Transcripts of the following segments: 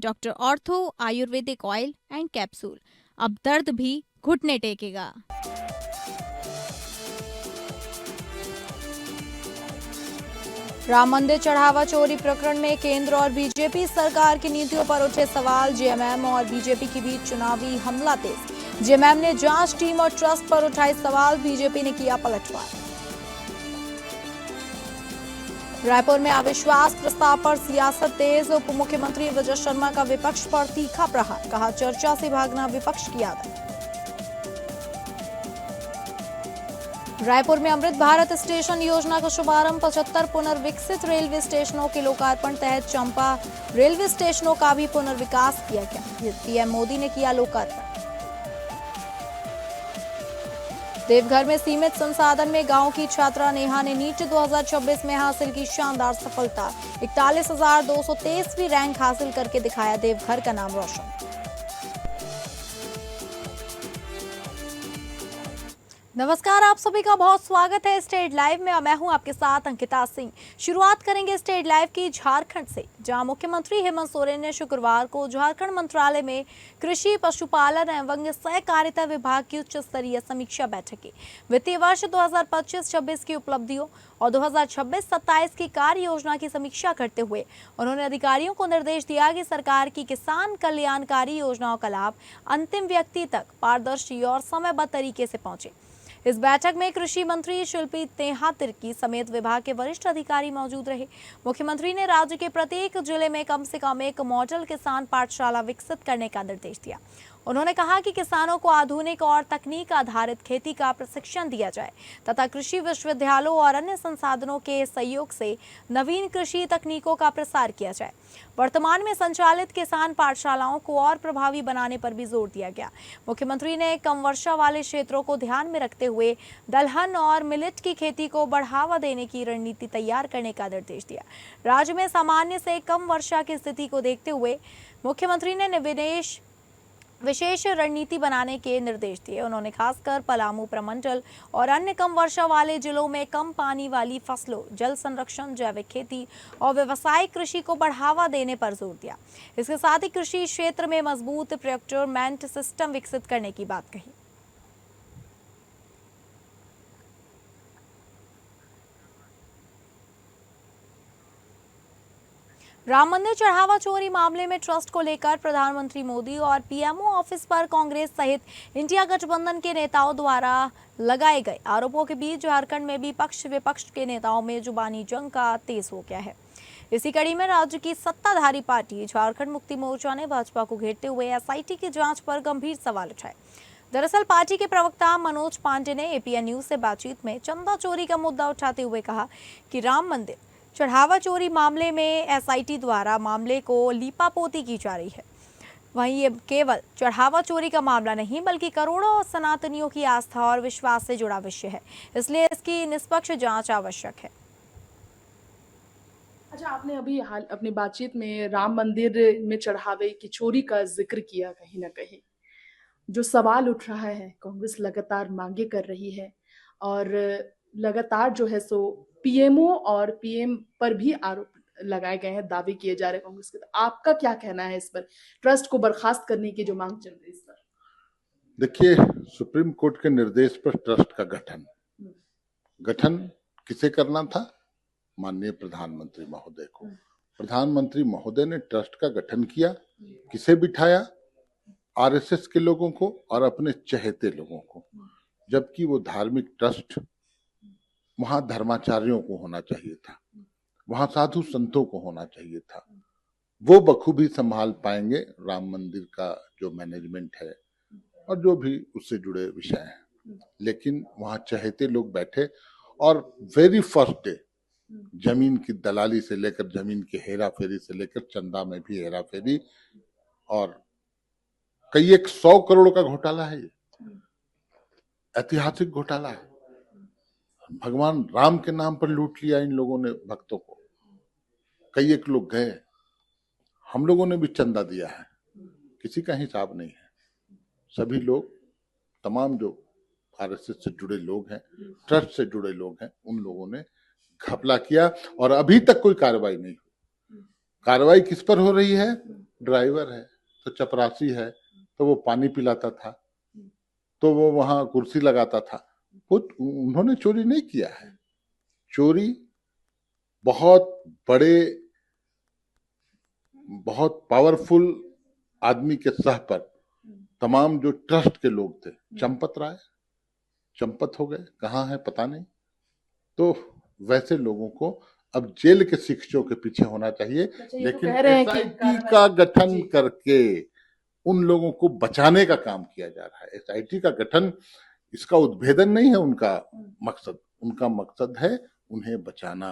Doctor ortho Ayurvedic oil and capsule, अब दर्द भी घुटने टेकेगा। राम मंदिर चढ़ावा चोरी प्रकरण में केंद्र और बीजेपी सरकार की नीतियों पर उठे सवाल। जेएमएम और बीजेपी के बीच चुनावी हमला तेज। जेएमएम ने जांच टीम और ट्रस्ट पर उठाए सवाल, बीजेपी ने किया पलटवार। रायपुर में अविश्वास प्रस्ताव पर सियासत तेज। उप मुख्यमंत्री विजय शर्मा का विपक्ष पर तीखा प्रहार, कहा चर्चा से भागना विपक्ष की आदत। रायपुर में अमृत भारत स्टेशन योजना का शुभारंभ। 75 पुनर्विकसित रेलवे स्टेशनों के लोकार्पण तहत चंपा रेलवे स्टेशनों का भी पुनर्विकास किया गया। पीएम मोदी ने किया लोकार्पण। देवघर में सीमित संसाधन में गांव की छात्रा नेहा ने नीट 2026 में हासिल की शानदार सफलता। 41,223वीं रैंक हासिल करके दिखाया देवघर का नाम रोशन। नमस्कार, आप सभी का बहुत स्वागत है स्टेट लाइव में। मैं हूं आपके साथ अंकिता सिंह। शुरुआत करेंगे स्टेट लाइव की झारखंड से, जहां मुख्यमंत्री हेमंत सोरेन ने शुक्रवार को झारखंड मंत्रालय में कृषि, पशुपालन एवं सहकारिता विभाग की उच्च स्तरीय समीक्षा बैठक की। वित्तीय वर्ष 2025-26 की उपलब्धियों और 2026-27 की कार्य योजना की समीक्षा करते हुए उन्होंने अधिकारियों को निर्देश दिया कि सरकार की किसान कल्याणकारी योजनाओं का लाभ अंतिम व्यक्ति तक पारदर्शी और समयबद्ध तरीके से पहुंचे। इस बैठक में कृषि मंत्री शिल्पी तेहा तिर्की समेत विभाग के वरिष्ठ अधिकारी मौजूद रहे। मुख्यमंत्री ने राज्य के प्रत्येक जिले में कम से कम एक मॉडल किसान पाठशाला विकसित करने का निर्देश दिया। उन्होंने कहा कि किसानों को आधुनिक और तकनीक आधारित खेती का प्रशिक्षण दिया जाए तथा कृषि विश्वविद्यालयों और अन्य संसाधनों के सहयोग से नवीन कृषि तकनीकों का प्रसार किया जाए। वर्तमान में संचालित किसान पाठशालाओं को और प्रभावी बनाने पर भी जोर दिया गया। मुख्यमंत्री ने कम वर्षा वाले क्षेत्रों को ध्यान में रखते हुए दलहन और मिलेट की खेती को बढ़ावा देने की रणनीति तैयार करने का निर्देश दिया। राज्य में सामान्य से कम वर्षा की स्थिति को देखते हुए मुख्यमंत्री ने विशेष रणनीति बनाने के निर्देश दिए। उन्होंने खासकर पलामू प्रमंडल और अन्य कम वर्षा वाले जिलों में कम पानी वाली फसलों, जल संरक्षण, जैविक खेती और व्यावसायिक कृषि को बढ़ावा देने पर जोर दिया। इसके साथ ही कृषि क्षेत्र में मजबूत प्रोक्योरमेंट सिस्टम विकसित करने की बात कही। राम मंदिर चढ़ावा चोरी मामले में ट्रस्ट को लेकर प्रधानमंत्री मोदी और पीएमओ ऑफिस पर कांग्रेस सहित इंडिया गठबंधन के नेताओं द्वारा लगाए गए आरोपों के बीच झारखंड में भी पक्ष विपक्ष के नेताओं में जुबानी जंग का तेज हो गया है। इसी कड़ी में राज्य की सत्ताधारी पार्टी झारखंड मुक्ति मोर्चा ने भाजपा को घेरते हुए एसआईटी की जांच पर गंभीर सवाल उठाए। दरअसल पार्टी के प्रवक्ता मनोज पांडे ने एपीएन न्यूज से बातचीत में चंदा चोरी का मुद्दा उठाते हुए कहा कि राम मंदिर चढ़ावा चोरी मामले में एसआईटी द्वारा मामले को लीपापोती की जा रही है। वहीं ये केवल चढ़ावा चोरी का मामला नहीं बल्कि करोड़ों सनातनियों की आस्था और विश्वास से जुड़ा विषय है, इसलिए इसकी निष्पक्ष जांच आवश्यक है। अच्छा, आपने अभी हाल अपनी बातचीत में राम मंदिर में चढ़ावे की चोरी का जिक्र किया। कहीं ना कहीं जो सवाल उठ रहा है, कांग्रेस लगातार मांगे कर रही है और लगातार जो है सो पीएमओ और पीएम पर भी आरोप लगाए गए हैं, दावे किए जा रहे हैं कांग्रेस के। तो आपका क्या कहना है इस पर, ट्रस्ट को बर्खास्त करने की जो मांग चल रही है इस पर? देखिए, सुप्रीम कोर्ट के निर्देश पर ट्रस्ट का गठन किसे करना था? माननीय प्रधानमंत्री महोदय को। प्रधानमंत्री महोदय ने ट्रस्ट का गठन किया। किसे बिठाया? आरएसएस के लोगों को और अपने चहेते लोगों को। जबकि वो धार्मिक ट्रस्ट वहां धर्माचार्यों को होना चाहिए था, वहां साधु संतों को होना चाहिए था। वो बखूबी संभाल पाएंगे राम मंदिर का जो मैनेजमेंट है और जो भी उससे जुड़े विषय हैं। लेकिन वहां चहेते लोग बैठे और वेरी फर्स्ट डे जमीन की दलाली से लेकर जमीन की हेरा फेरी से लेकर चंदा में भी हेरा फेरी और कई 100 करोड़ का घोटाला है। ये ऐतिहासिक घोटाला है। भगवान राम के नाम पर लूट लिया इन लोगों ने भक्तों को। कई एक लोग गए, हम लोगों ने भी चंदा दिया है, किसी का हिसाब नहीं है। सभी लोग, तमाम जो आरएसएस से जुड़े लोग हैं, ट्रस्ट से जुड़े लोग हैं, उन लोगों ने घपला किया और अभी तक कोई कार्रवाई नहीं हुई। कार्रवाई किस पर हो रही है? ड्राइवर है तो चपरासी है तो वो पानी पिलाता था, तो वो वहां कुर्सी लगाता था, वो उन्होंने चोरी नहीं किया है। चोरी बहुत बड़े, बहुत पावरफुल आदमी के सह पर तमाम जो ट्रस्ट के लोग थे, चंपत राय चंपत हो गए, कहाँ है पता नहीं। तो वैसे लोगों को अब जेल के शिक्षकों के पीछे होना चाहिए, लेकिन एसआईटी का गठन करके उन लोगों को बचाने का काम किया जा रहा है। एसआईटी का गठन, इसका उद्भेदन नहीं है उनका मकसद, उनका मकसद है उन्हें बचाना।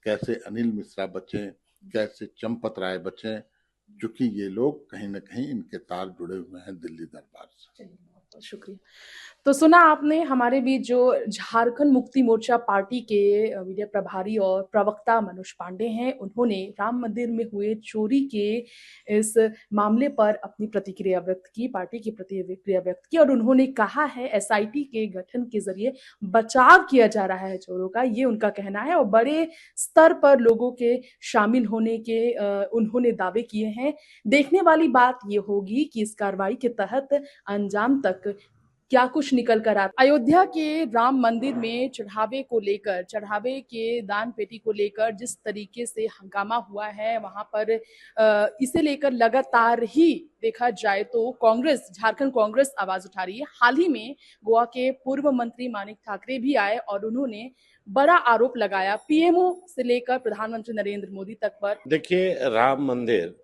कैसे अनिल मिश्रा बचे, कैसे चंपत राय बचे, क्योंकि ये लोग कहीं ना कहीं इनके तार जुड़े हुए हैं दिल्ली दरबार से। बहुत शुक्रिया। तो सुना आपने हमारे बीच जो झारखंड मुक्ति मोर्चा पार्टी के मीडिया प्रभारी और प्रवक्ता मनोज पांडे हैं, उन्होंने राम मंदिर में हुए चोरी के इस मामले पर अपनी प्रतिक्रिया व्यक्त की, पार्टी की प्रतिक्रिया व्यक्त की, और उन्होंने कहा है एसआईटी के गठन के जरिए बचाव किया जा रहा है चोरों का, ये उनका कहना है। और बड़े स्तर पर लोगों के शामिल होने के उन्होंने दावे किए हैं। देखने वाली बात ये होगी कि इस कार्रवाई के तहत अंजाम तक क्या कुछ निकल कर आता। अयोध्या के राम मंदिर में चढ़ावे को लेकर, चढ़ावे के दान पेटी को लेकर जिस तरीके से हंगामा हुआ है वहां पर इसे लेकर लगातार ही देखा जाए तो कांग्रेस, झारखंड कांग्रेस आवाज उठा रही है। हाल ही में गोवा के पूर्व मंत्री मानिक ठाकरे भी आए और उन्होंने बड़ा आरोप लगाया पीएमओ से लेकर प्रधानमंत्री नरेंद्र मोदी तक पर। देखिए, राम मंदिर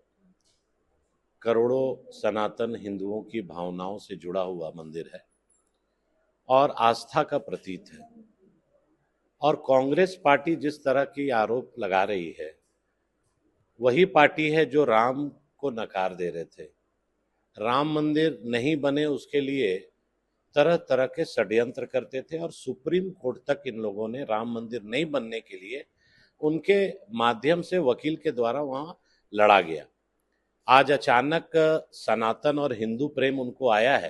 करोड़ों सनातन हिंदुओं की भावनाओं से जुड़ा हुआ मंदिर है और आस्था का प्रतीक है। और कांग्रेस पार्टी जिस तरह की आरोप लगा रही है, वही पार्टी है जो राम को नकार दे रहे थे। राम मंदिर नहीं बने उसके लिए तरह तरह के षड्यंत्र करते थे और सुप्रीम कोर्ट तक इन लोगों ने राम मंदिर नहीं बनने के लिए उनके माध्यम से वकील के द्वारा वहां लड़ा गया। आज अचानक सनातन और हिंदू प्रेम उनको आया है,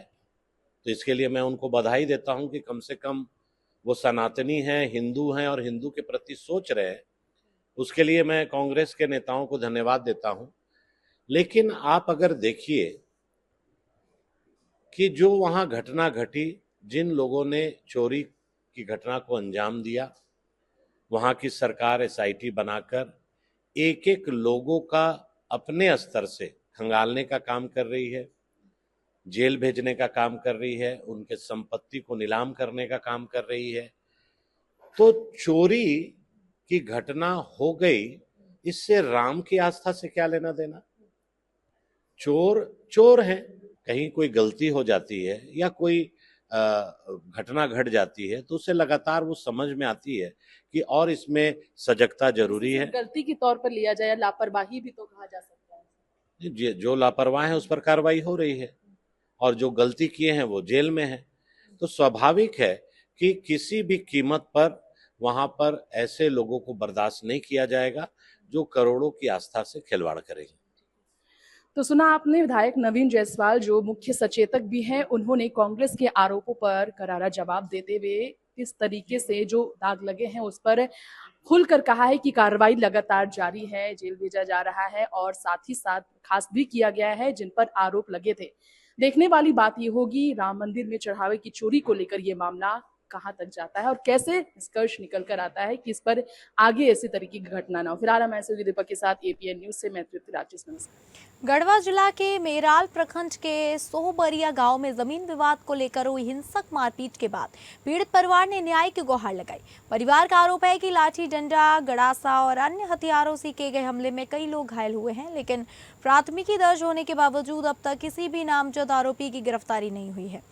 तो इसके लिए मैं उनको बधाई देता हूं कि कम से कम वो सनातनी हैं, हिंदू हैं और हिंदू के प्रति सोच रहे हैं। उसके लिए मैं कांग्रेस के नेताओं को धन्यवाद देता हूं। लेकिन आप अगर देखिए कि जो वहां घटना घटी, जिन लोगों ने चोरी की घटना को अंजाम दिया, वहां की सरकार एसआईटी बनाकर एक एक लोगों का अपने स्तर से खंगालने का काम कर रही है, जेल भेजने का काम कर रही है, उनके संपत्ति को नीलाम करने का काम कर रही है। तो चोरी की घटना हो गई, इससे राम की आस्था से क्या लेना देना। चोर चोर हैं, कहीं कोई गलती हो जाती है या कोई घटना घट जाती है तो उसे लगातार वो समझ में आती है कि और इसमें सजगता जरूरी है। गलती के तौर पर लिया जाए, लापरवाही भी तो कहा जा सकता है। जो लापरवाह है उस पर कार्रवाई हो रही है और जो गलती किए हैं वो जेल में है। तो स्वाभाविक है कि किसी भी कीमत पर वहां पर ऐसे लोगों को बर्दाश्त नहीं किया जाएगा जो करोड़ों की आस्था से खिलवाड़ करेंगे। तो सुना आपने विधायक नवीन जायसवाल जो मुख्य सचेतक भी हैं, उन्होंने कांग्रेस के आरोपों पर करारा जवाब देते हुए इस तरीके से जो दाग लगे हैं उस पर खुलकर कहा है कि कार्रवाई लगातार जारी है, जेल भेजा जा रहा है और साथ ही साथ बर्खास्त भी किया गया है जिन पर आरोप लगे थे। देखने वाली बात ये होगी राम मंदिर में चढ़ावे की चोरी को लेकर ये मामला कहां तक जाता है और कैसे निष्कर्ष निकल कर आता है कि इस पर आगे ऐसी तरीके की घटना ना हो। फिलहाल मैं दीपक के साथ एपीएन न्यूज से मैं तृप्ति राजेश। नमस्कार। गढ़वा जिला के मेराल प्रखंड के सोहबरिया गांव में जमीन विवाद को लेकर हुई हिंसक मारपीट के बाद पीड़ित परिवार ने न्याय की गुहार लगाई। परिवार का आरोप है कि लाठी डंडा, गड़ासा और अन्य हथियारों से किए गए हमले में कई लोग घायल हुए हैं, लेकिन प्राथमिकी दर्ज होने के बावजूद अब तक किसी भी नामजद आरोपी की गिरफ्तारी नहीं हुई है।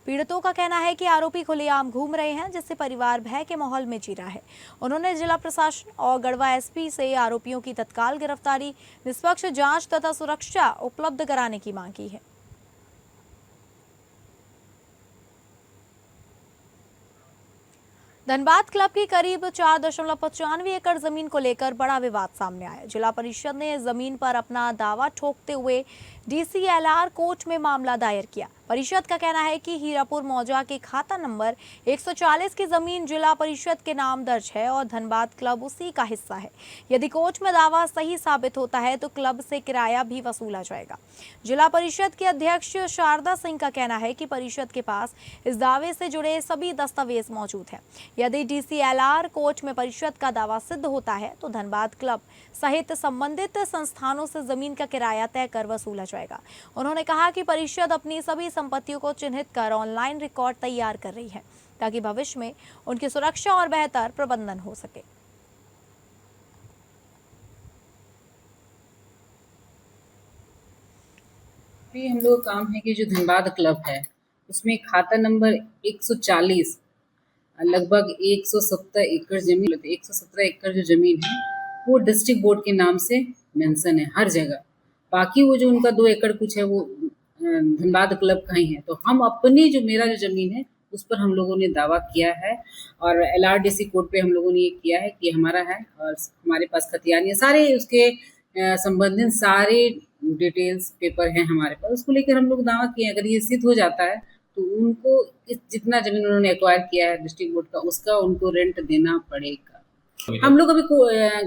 पीड़ितों का कहना है कि आरोपी खुलेआम घूम रहे हैं, जिससे परिवार भय के माहौल में जी रहा है। उन्होंने जिला प्रशासन और गढ़वा एसपी से आरोपियों की तत्काल गिरफ्तारी, निष्पक्ष जांच तथा सुरक्षा उपलब्ध कराने की मांग की है। धनबाद क्लब की करीब 4.95 एकड़ जमीन को लेकर बड़ा विवाद सामने आया। जिला परिषद ने जमीन पर अपना दावा ठोकते हुए डीसीएलआर कोर्ट में मामला दायर किया। परिषद का कहना है कि हीरापुर मौजा के खाता नंबर 140 की जमीन जिला परिषद के नाम दर्ज है और धनबाद क्लब उसी का हिस्सा है। यदि कोर्ट में दावा सही साबित होता है तो क्लब से किराया भी वसूला जाएगा। जिला परिषद के अध्यक्ष शारदा सिंह का कहना है कि परिषद के पास इस दावे से जुड़े सभी दस्तावेज मौजूद हैं। यदि DCLR कोर्ट में परिषद का दावा सिद्ध होता है तो धनबाद क्लब सहित संबंधित संस्थानों से जमीन का किराया तय कर वसूला जाएगा। उन्होंने कहा कि परिषद अपनी सभी संपत्तियों को चिन्हित कर ऑनलाइन रिकॉर्ड तैयार कर रही है ताकि भविष्य में उनकी सुरक्षा और बेहतर प्रबंधन हो सके। भी हम लोग का काम है कि जो धनबाद क्लब है उसमें खाता नंबर 140 लगभग 117 एकड़ जमीन 117 एकड़ जो जमीन है वो डिस्ट्रिक्ट बोर्ड के नाम से मेंशन है हर जगह। बाकी वो जो उनका 2 एकड़ कुछ है वो धनबाद क्लब का ही है। तो हम अपनी जो मेरा जो जमीन है उस पर हम लोगों ने दावा किया है और LRDC कोर्ट पे हम लोगों ने ये किया है कि हमारा है और हमारे पास खतियानी है, सारे उसके संबंधित सारे डिटेल्स पेपर हैं हमारे पास। उसको लेकर हम लोग दावा किए। अगर ये सिद्ध हो जाता है तो उनको जितना जमीन उन्होंने एक्वायर किया है डिस्ट्रिक्ट बोर्ड का उसका उनको रेंट देना पड़ेगा। हम लोग अभी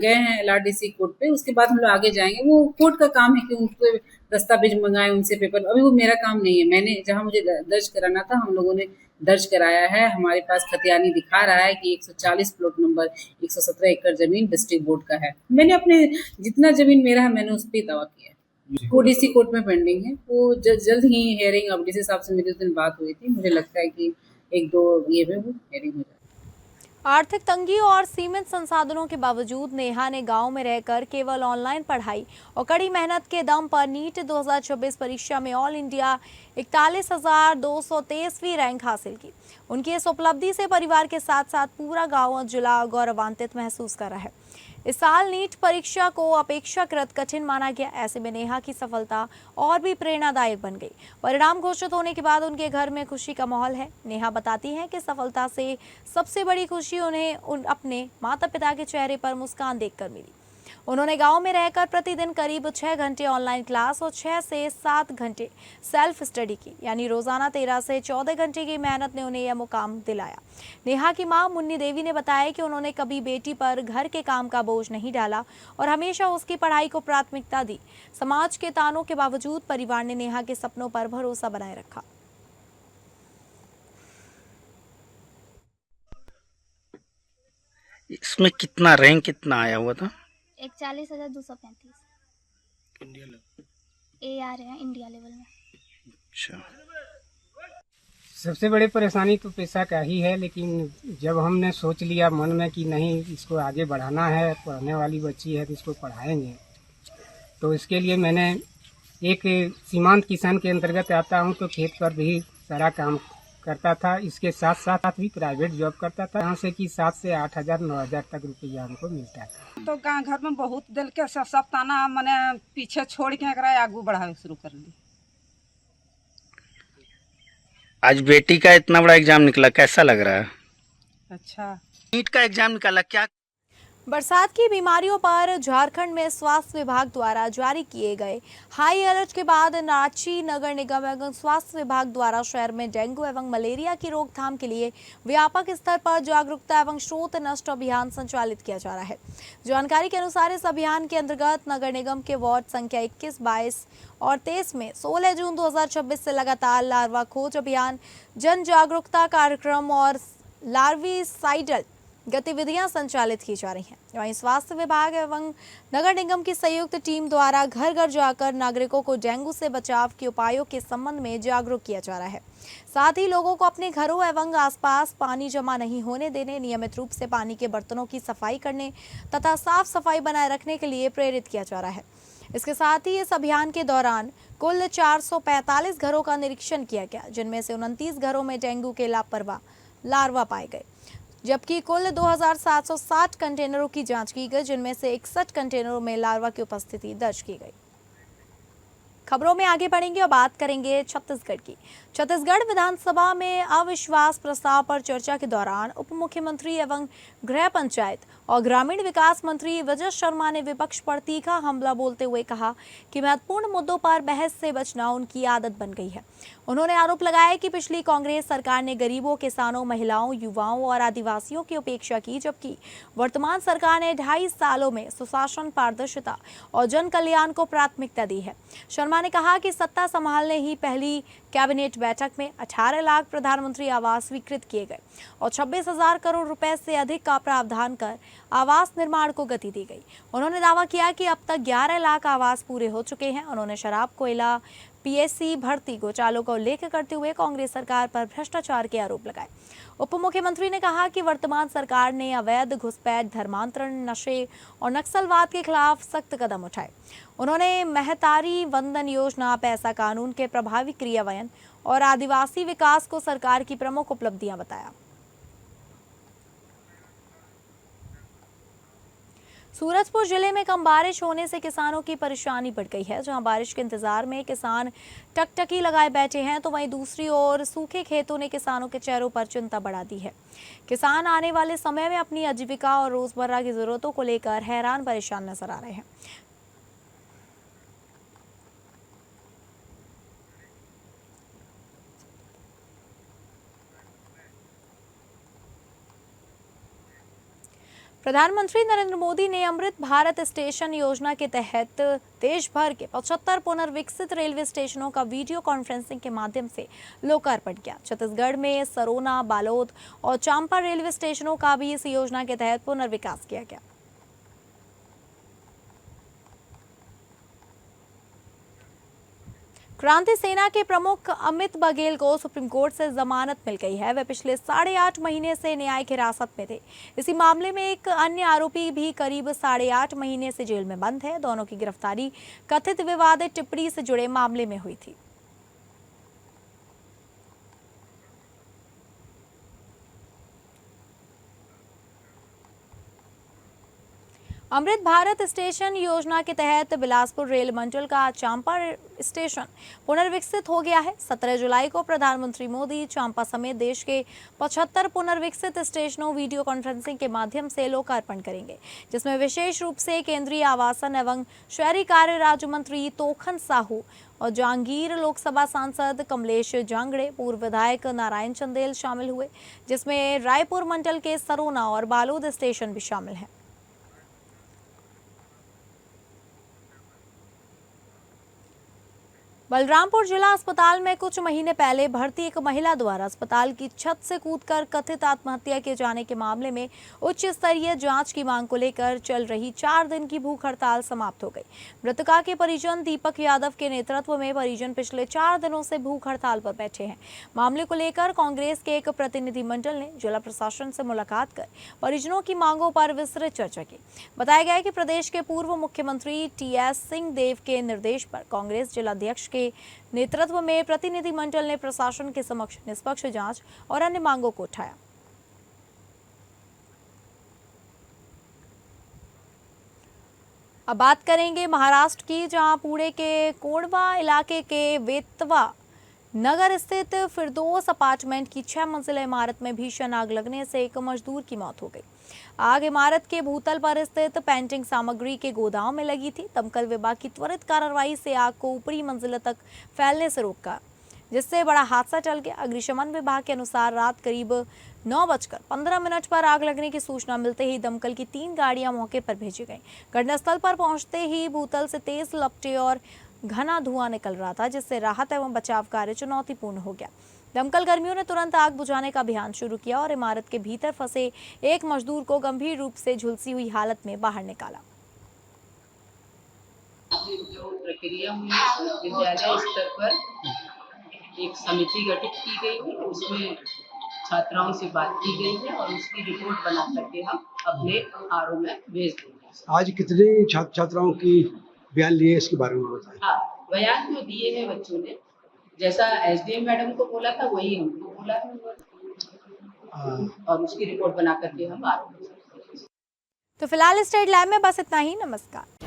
गए हैं LRDC कोर्ट पे, उसके बाद हम लोग आगे जाएंगे। वो कोर्ट का काम है कि उनको दस्तावेज मंगाए उनसे पेपर। अभी वो मेरा काम नहीं है। मैंने जहाँ मुझे दर्ज कराना था हम लोगों ने दर्ज कराया है। हमारे पास खतियानी दिखा रहा है कि 140 प्लॉट नंबर 117 एकड़ जमीन डिस्ट्रिक्ट बोर्ड का है। मैंने अपने जितना जमीन मेरा है मैंने उस पर दावा किया है। वो DC कोर्ट में पेंडिंग है। वो जल्द ही हेयरिंग, अब DC साहब से मेरी उस दिन बात हुई थी, मुझे लगता है कि 1-2 ये में वो हेयरिंग हो जाए। आर्थिक तंगी और सीमित संसाधनों के बावजूद नेहा ने गांव में रहकर केवल ऑनलाइन पढ़ाई और कड़ी मेहनत के दम पर नीट 2026 परीक्षा में ऑल इंडिया 41,223वीं रैंक हासिल की। उनकी इस उपलब्धि से परिवार के साथ साथ पूरा गांव और जिला गौरवान्वित महसूस कर रहा है। इस साल नीट परीक्षा को अपेक्षाकृत कठिन माना गया। ऐसे में नेहा की सफलता और भी प्रेरणादायक बन गई। परिणाम घोषित होने के बाद उनके घर में खुशी का माहौल है। नेहा बताती हैं कि सफलता से सबसे बड़ी खुशी उन्हें अपने माता पिता के चेहरे पर मुस्कान देखकर मिली। उन्होंने गांव में रहकर प्रतिदिन करीब 6 घंटे ऑनलाइन क्लास और 6 से 7 घंटे सेल्फ स्टडी की, यानी रोजाना 13 से 14 घंटे की मेहनत ने उन्हें यह मुकाम दिलाया। नेहा की मां मुन्नी देवी ने बताया कि उन्होंने कभी बेटी पर घर के काम का बोझ नहीं डाला और हमेशा उसकी पढ़ाई को प्राथमिकता दी। समाज के तानों के बावजूद परिवार ने नेहा के सपनों पर भरोसा बनाए रखा। इसमें कितना रैंक कितना आया हुआ था? 41,235 AR है इंडिया लेवल में। अच्छा, सबसे बड़ी परेशानी तो पैसा का ही है, लेकिन जब हमने सोच लिया मन में कि नहीं इसको आगे बढ़ाना है, पढ़ने वाली बच्ची है तो इसको पढ़ाएंगे, तो इसके लिए मैंने एक सीमांत किसान के अंतर्गत आता हूँ, तो खेत पर भी सारा काम करता था। इसके साथ साथ भी प्राइवेट जॉब करता था, यहाँ से कि 7 से 8,000 9,000 तक रुपया हमको मिलता था। तो गाँव घर में बहुत दिल के सब ताना मैंने पीछे छोड़ के आगू बढ़ावे शुरू कर ली। आज बेटी का इतना बड़ा एग्जाम निकला, कैसा लग रहा है? अच्छा, नीट का एग्जाम निकाला क्या? बरसात की बीमारियों पर झारखंड में स्वास्थ्य विभाग द्वारा जारी किए गए हाई अलर्ट के बाद रांची नगर निगम एवं स्वास्थ्य विभाग द्वारा शहर में डेंगू एवं मलेरिया की रोकथाम के लिए व्यापक स्तर पर जागरूकता एवं स्रोत नष्ट अभियान संचालित किया जा रहा है। जानकारी के अनुसार इस अभियान के अंतर्गत नगर निगम के वार्ड संख्या 21, 22 और 23 में 16 जून 2026 से लगातार लार्वा खोज अभियान, जन जागरूकता कार्यक्रम और लार्विसाइडल गतिविधियां संचालित की जा रही हैं। वहीं स्वास्थ्य विभाग एवं नगर निगम की संयुक्त टीम द्वारा घर घर जाकर नागरिकों को डेंगू से बचाव के उपायों के संबंध में जागरूक किया जा रहा है। साथ ही लोगों को अपने घरों एवं आसपास पानी जमा नहीं होने देने, नियमित रूप से पानी के बर्तनों की सफाई करने तथा साफ सफाई बनाए रखने के लिए प्रेरित किया जा रहा है। इसके साथ ही इस अभियान के दौरान कुल 445 घरों का निरीक्षण किया गया, जिनमें से 29 घरों में डेंगू के लार्वा पाए गए, जबकि कुल 2,760 कंटेनरों की जांच की गई, जिनमें से 61 कंटेनरों में लार्वा की उपस्थिति दर्ज की गई। खबरों में आगे बढ़ेंगे और बात करेंगे छत्तीसगढ़ की। छत्तीसगढ़ विधानसभा में अविश्वास प्रस्ताव पर चर्चा के दौरान उप मुख्यमंत्री एवं गृह पंचायत और ग्रामीण विकास मंत्री विजय शर्मा ने विपक्ष पर तीखा हमला बोलते हुए कहा कि महत्वपूर्ण मुद्दों पर बहस से बचना उनकी आदत बन गई है। उन्होंने आरोप लगाया कि पिछली कांग्रेस सरकार ने गरीबों, किसानों, महिलाओं, युवाओं और आदिवासियों की उपेक्षा की, जबकि वर्तमान सरकार ने 2.5 सालों में सुशासन, पारदर्शिता और जन कल्याण को प्राथमिकता दी है। शर्मा ने कहा कि सत्ता संभालने ही पहली कैबिनेट बैठक में 18 लाख प्रधानमंत्री आवास स्वीकृत किए गए और 26,000 करोड़ रुपए से अधिक का प्रावधान कर आवास निर्माण को गति दी गई। उन्होंने दावा किया कि अब तक 11 लाख आवास पूरे हो चुके हैं। उन्होंने शराब, कोयला, पीएससी भर्ती, घोटालों का उल्लेख करते हुए कांग्रेस सरकार पर भ्रष्टाचार के आरोप लगाए। उप मुख्यमंत्री ने कहा कि वर्तमान सरकार ने अवैध घुसपैठ, धर्मांतरण, नशे और नक्सलवाद के खिलाफ सख्त कदम उठाए। उन्होंने महतारी वंदन योजना, पैसा कानून के प्रभावी क्रियान्वयन और आदिवासी विकास को सरकार की प्रमुख उपलब्धियां बताया। सूरजपुर जिले में कम बारिश होने से किसानों की परेशानी बढ़ गई है। जहां बारिश के इंतजार में किसान टकटकी लगाए बैठे हैं, तो वहीं दूसरी ओर सूखे खेतों ने किसानों के चेहरों पर चिंता बढ़ा दी है। किसान आने वाले समय में अपनी आजीविका और रोजमर्रा की जरूरतों को लेकर हैरान परेशान नजर आ रहे हैं। प्रधानमंत्री नरेंद्र मोदी ने अमृत भारत स्टेशन योजना के तहत देश भर के 75 पुनर्विकसित रेलवे स्टेशनों का वीडियो कॉन्फ्रेंसिंग के माध्यम से लोकार्पण किया। छत्तीसगढ़ में सरोना, बालोद और चांपा रेलवे स्टेशनों का भी इस योजना के तहत पुनर्विकास किया गया। क्रांति सेना के प्रमुख अमित बघेल को सुप्रीम कोर्ट से जमानत मिल गई है। वे पिछले 8.5 महीने से न्यायिक हिरासत में थे। इसी मामले में एक अन्य आरोपी भी करीब 8.5 महीने से जेल में बंद है। दोनों की गिरफ्तारी कथित विवादित टिप्पणी से जुड़े मामले में हुई थी। अमृत भारत स्टेशन योजना के तहत बिलासपुर रेल मंडल का चांपा स्टेशन पुनर्विकसित हो गया है। 17 जुलाई को प्रधानमंत्री मोदी चांपा समेत देश के 75 पुनर्विकसित स्टेशनों वीडियो कॉन्फ्रेंसिंग के माध्यम से लोकार्पण करेंगे, जिसमें विशेष रूप से केंद्रीय आवासन एवं शहरी कार्य राज्य मंत्री तोखन साहू और जांगीर लोकसभा सांसद कमलेश जांगड़े, पूर्व विधायक नारायण चंदेल शामिल हुए, जिसमें रायपुर मंडल के सरोना और बालोद स्टेशन भी शामिल हैं। बलरामपुर जिला अस्पताल में कुछ महीने पहले भर्ती एक महिला द्वारा अस्पताल की छत से कूदकर कथित आत्महत्या किए जाने के मामले में उच्च स्तरीय जांच की मांग को लेकर चल रही 4 दिन की भूख हड़ताल समाप्त हो गई। मृतका के परिजन दीपक यादव के नेतृत्व में परिजन पिछले 4 दिनों से भूख हड़ताल पर बैठे हैं। मामले को लेकर कांग्रेस के एक प्रतिनिधिमंडल ने जिला प्रशासन से मुलाकात कर परिजनों की मांगों पर विस्तृत चर्चा की। बताया गया कि प्रदेश के पूर्व मुख्यमंत्री TS सिंहदेव के निर्देश पर कांग्रेस जिलाध्यक्ष के नेतृत्व में प्रतिनिधिमंडल ने प्रशासन के समक्ष निष्पक्ष जांच और अन्य मांगों को उठाया। अब बात करेंगे महाराष्ट्र की, जहां पुणे के कोंडवा इलाके के वेतवा नगर स्थित फिरदौस अपार्टमेंट की 6 मंजिला इमारत में भीषण आग लगने से एक मजदूर की मौत हो गई। आग इमारत के भूतल पर स्थित पेंटिंग सामग्री के गोदाम में लगी थी। दमकल विभाग की त्वरित कार्रवाई से आग को ऊपरी मंजिला तक फैलने से रोका, जिससे बड़ा हादसा टल गया। अग्निशमन विभाग के अनुसार रात करीब 9:15 पर आग लगने की सूचना मिलते ही दमकल की 3 गाड़ियां मौके पर भेजी गईं। घटनास्थल पर पहुंचते ही भूतल से तेज लपटे और घना धुआं निकल रहा था, जिससे राहत एवं बचाव कार्य चुनौतीपूर्ण हो गया। दमकल कर्मियों ने तुरंत आग बुझाने का अभियान शुरू किया और इमारत के भीतर फंसे एक मजदूर को गंभीर रूप से झुलसी हुई हालत में बाहर निकाला। जो प्रक्रिया हुई विद्यालय स्तर पर एक समिति गठित की गई है, उसमें छात्राओं से बात की गई है और उसकी रिपोर्ट बना करके हम अपने RO में भेज देंगे। आज कितने छात्राओं की बयान लिए इसके बारे में बताएं। हाँ, बयान जो दिए हैं बच्चों ने, जैसा SDM मैडम को बोला था वही हमको बोला है और उसकी रिपोर्ट बना करके हम RO में। तो फिलहाल स्टेट लाइव में बस इतना ही। नमस्कार।